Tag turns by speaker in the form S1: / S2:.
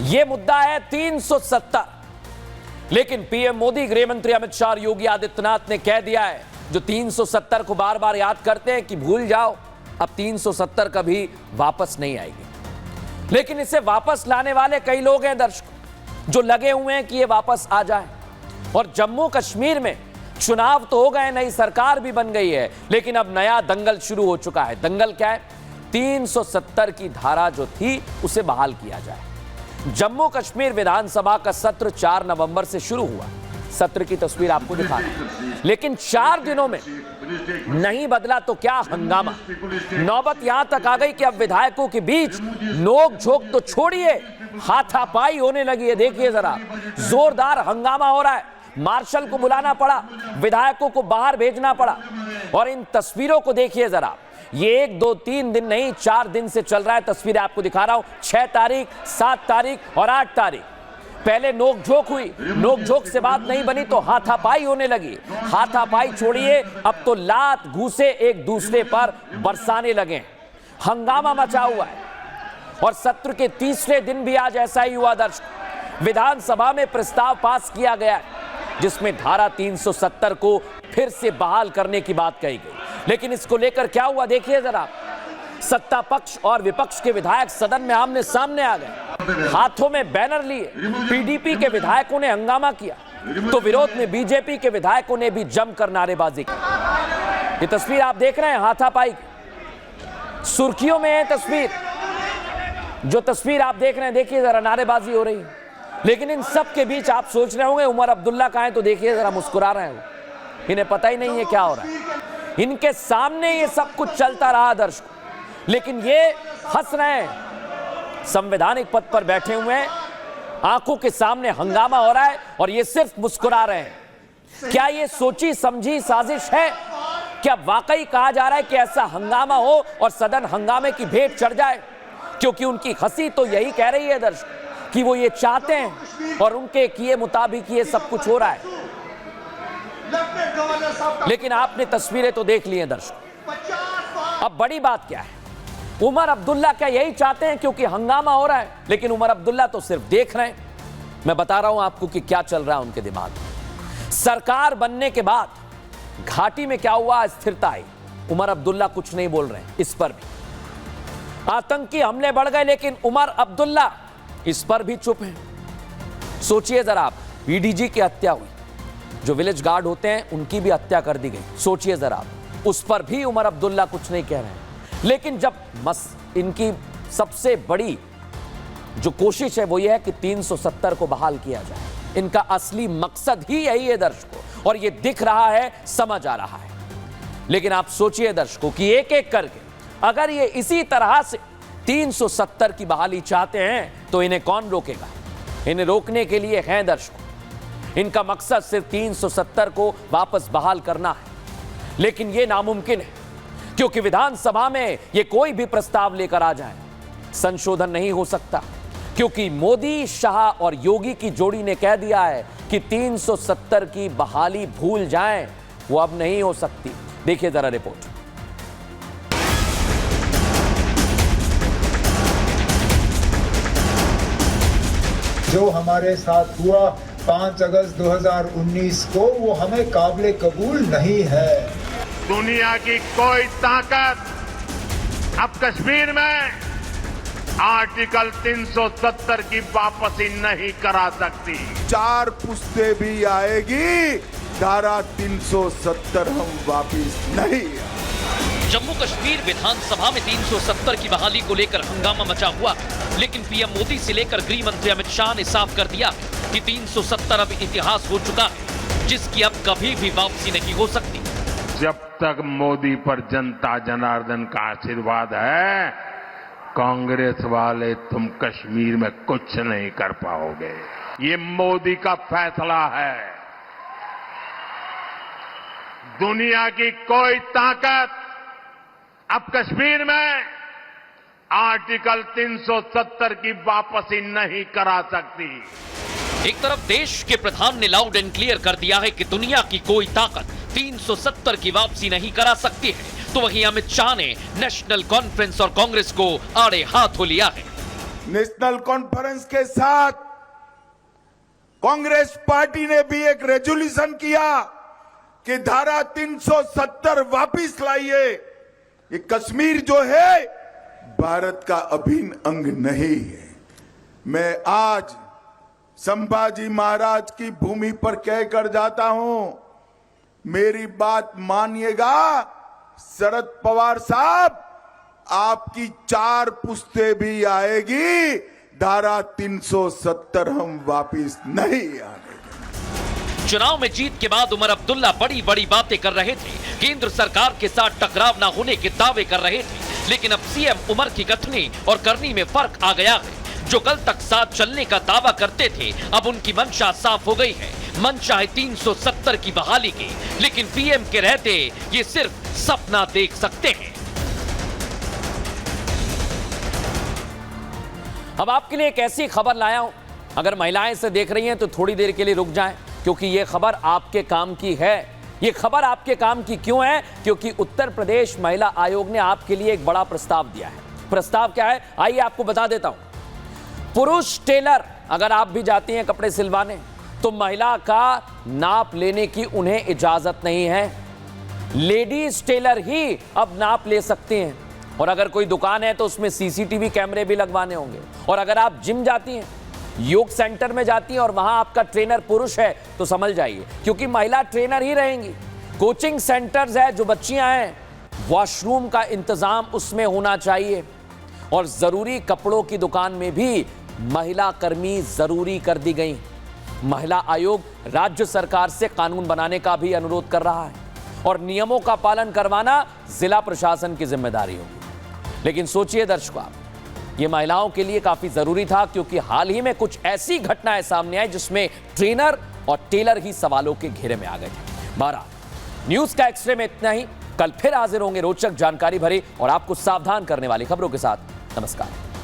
S1: यह मुद्दा है 370। लेकिन पीएम मोदी, गृह मंत्री अमित शाह, योगी आदित्यनाथ ने कह दिया है, जो 370 को बार बार याद करते हैं कि भूल जाओ, अब 370 कभी वापस नहीं आएगी। लेकिन इसे वापस लाने वाले कई लोग हैं दर्शकों, जो लगे हुए हैं कि ये वापस आ जाए। और जम्मू कश्मीर में चुनाव तो हो गए, नई सरकार भी बन गई है, लेकिन अब नया दंगल शुरू हो चुका है। दंगल क्या है? 370 की धारा जो थी उसे बहाल किया जाए। जम्मू कश्मीर विधानसभा का सत्र 4 नवंबर से शुरू हुआ। सत्र की तस्वीर आपको दिखा रहे हैं, लेकिन 4 दिनों में नहीं बदला तो क्या हंगामा। नौबत यहां तक आ गई कि अब विधायकों के बीच नोक झोंक तो छोड़िए, हाथापाई होने लगी है। देखिए जरा, जोरदार हंगामा हो रहा है। मार्शल को बुलाना पड़ा, विधायकों को बाहर भेजना पड़ा। और इन तस्वीरों को देखिए जरा, ये 1, 2, 3 दिन नहीं, 4 दिन से चल रहा है। तस्वीरें आपको दिखा रहा हूं, 6 तारीख, 7 तारीख और 8 तारीख। पहले नोकझोंक हुई, नोकझोंक से बात नहीं बनी तो हाथापाई होने लगी। हाथापाई छोड़िए, अब तो लात घूसे एक दूसरे पर बरसाने लगे। हंगामा मचा हुआ है। और सत्र के तीसरे दिन भी आज ऐसा ही हुआ दर्शक। विधानसभा में प्रस्ताव पास किया गया, जिसमें धारा 370 को फिर से बहाल करने की बात कही गई। लेकिन इसको लेकर क्या हुआ, देखिए जरा। सत्ता पक्ष और विपक्ष के विधायक सदन में आमने सामने आ गए, हाथों में बैनर लिए। पीडीपी के विधायकों ने हंगामा किया, तो विरोध में बीजेपी के विधायकों ने भी जमकर नारेबाजी की। ये तस्वीर आप देख रहे हैं, हाथापाई सुर्खियों में है तस्वीर। जो तस्वीर आप देख रहे हैं, देखिए जरा, नारेबाजी हो रही है। लेकिन इन सब के बीच आप सोच रहे होंगे उमर अब्दुल्ला कहां है, तो देखिए जरा, मुस्कुरा रहे हैं। इन्हें पता ही नहीं है क्या हो रहा है। इनके सामने ये सब कुछ चलता रहा दर्शकों, लेकिन ये हंस रहे हैं। संवैधानिक पद पर बैठे हुए हैं, आंखों के सामने हंगामा हो रहा है और ये सिर्फ मुस्कुरा रहे हैं। क्या ये सोची समझी साजिश है? क्या वाकई कहा जा रहा है कि ऐसा हंगामा हो और सदन हंगामे की भेंट चढ़ जाए? क्योंकि उनकी हंसी तो यही कह रही है दर्शक, कि वो ये चाहते हैं और उनके किए मुताबिक ये सब कुछ हो रहा है। लेकिन आपने तस्वीरें तो देख ली हैं दर्शक। अब बड़ी बात क्या है, उमर अब्दुल्ला क्या यही चाहते हैं क्योंकि हंगामा हो रहा है? लेकिन उमर अब्दुल्ला तो सिर्फ देख रहे हैं। मैं बता रहा हूं आपको कि क्या चल रहा है उनके दिमाग में। सरकार बनने के बाद घाटी में क्या हुआ, स्थिरता आई। उमर अब्दुल्ला कुछ नहीं बोल रहे हैं इस पर भी। आतंकी हमले बढ़ गए, लेकिन उमर अब्दुल्ला इस पर भी चुप हैं। सोचिए जरा आप, पीडीजी की हत्या हुई, जो विलेज गार्ड होते हैं उनकी भी हत्या कर दी गई। सोचिए जरा आप, उस पर भी उमर अब्दुल्ला कुछ नहीं कह रहे हैं। लेकिन जब इनकी सबसे बड़ी जो कोशिश है वो ये है कि 370 को बहाल किया जाए। इनका असली मकसद ही यही है दर्शकों, और ये दिख रहा है, समझ आ रहा है। लेकिन आप सोचिए दर्शकों कि एक एक करके अगर ये इसी तरह से 370 की बहाली चाहते हैं तो इन्हें कौन रोकेगा? इन्हें रोकने के लिए हैं दर्शकों, इनका मकसद सिर्फ 370 को वापस बहाल करना है। लेकिन यह नामुमकिन है, क्योंकि विधानसभा में यह कोई भी प्रस्ताव लेकर आ जाए, संशोधन नहीं हो सकता। क्योंकि मोदी, शाह और योगी की जोड़ी ने कह दिया है कि 370 की बहाली भूल जाएं, वो अब नहीं हो सकती। देखिए जरा रिपोर्ट।
S2: जो हमारे साथ हुआ 5 अगस्त 2019 को, वो हमें काबिले कबूल नहीं है।
S3: दुनिया की कोई ताकत अब कश्मीर में आर्टिकल 370 की वापसी नहीं करा सकती।
S4: 4 पुश्ते भी आएगी, धारा 370 हम वापिस नहीं।
S5: जम्मू कश्मीर विधानसभा में 370 की बहाली को लेकर हंगामा मचा हुआ, लेकिन पीएम मोदी से लेकर गृह मंत्री अमित शाह ने साफ कर दिया कि 370 अब इतिहास हो चुका है, जिसकी अब कभी भी वापसी नहीं हो सकती।
S3: जब तक मोदी पर जनता जनार्दन का आशीर्वाद है, कांग्रेस वाले तुम कश्मीर में कुछ नहीं कर पाओगे। ये मोदी का फैसला है। दुनिया की कोई ताकत अब कश्मीर में आर्टिकल 370 की वापसी नहीं करा सकती।
S5: एक तरफ देश के प्रधान ने लाउड एंड क्लियर कर दिया है कि दुनिया की कोई ताकत 370 की वापसी नहीं करा सकती है, तो वहीं अमित शाह ने नेशनल कॉन्फ्रेंस और कांग्रेस को आड़े हाथों लिया है।
S4: नेशनल कॉन्फ्रेंस के साथ कांग्रेस पार्टी ने भी एक रेजोल्यूशन किया कि धारा 370 वापिस लाइए। ये कश्मीर जो है भारत का अभिन्न अंग नहीं है। मैं आज संभाजी महाराज की भूमि पर कहकर जाता हूं, मेरी बात मानिएगा शरद पवार साहब, आपकी 4 पुश्ते भी आएगी, धारा 370 हम वापिस नहीं आने देंगे।
S5: चुनाव में जीत के बाद उमर अब्दुल्ला बड़ी बड़ी बातें कर रहे थे, केंद्र सरकार के साथ टकराव न होने के दावे कर रहे थे, लेकिन अब सीएम उमर की कथनी और करनी में फर्क आ गया है। जो कल तक साथ चलने का दावा करते थे, अब उनकी मंशा साफ हो गई है। मंशा है 370 की बहाली की, लेकिन पीएम के रहते ये सिर्फ सपना देख सकते हैं।
S1: अब आपके लिए एक ऐसी खबर लाया हूं, अगर महिलाएं इसे देख रही हैं तो थोड़ी देर के लिए रुक जाएं, क्योंकि यह खबर आपके काम की है। यह खबर आपके काम की क्यों है? क्योंकि उत्तर प्रदेश महिला आयोग ने आपके लिए एक बड़ा प्रस्ताव दिया है। प्रस्ताव क्या है, आइए आपको बता देता हूं। पुरुष टेलर अगर आप भी जाती हैं कपड़े सिलवाने, तो महिला का नाप लेने की उन्हें इजाजत नहीं है। लेडीज टेलर ही अब नाप ले सकती हैं। और अगर कोई दुकान है तो उसमें सीसीटीवी कैमरे भी लगवाने होंगे। और अगर आप जिम जाती हैं, योग सेंटर में जाती हैं और वहां आपका ट्रेनर पुरुष है, तो समझ जाइए, क्योंकि महिला ट्रेनर ही रहेंगी। कोचिंग सेंटर्स है, जो बच्चियां हैं, वॉशरूम का इंतजाम उसमें होना चाहिए। और जरूरी कपड़ों की दुकान में भी महिला कर्मी जरूरी कर दी गई। महिला आयोग राज्य सरकार से कानून बनाने का भी अनुरोध कर रहा है और नियमों का पालन करवाना जिला प्रशासन की जिम्मेदारी होगी। लेकिन सोचिए दर्शकों, ये महिलाओं के लिए काफी जरूरी था, क्योंकि हाल ही में कुछ ऐसी घटनाएं सामने आई जिसमें ट्रेनर और टेलर ही सवालों के घेरे में आ गए थे। बहरहाल न्यूज का एक्सरे में इतना ही। कल फिर हाजिर होंगे रोचक जानकारी भरी और आपको सावधान करने वाली खबरों के साथ। नमस्कार।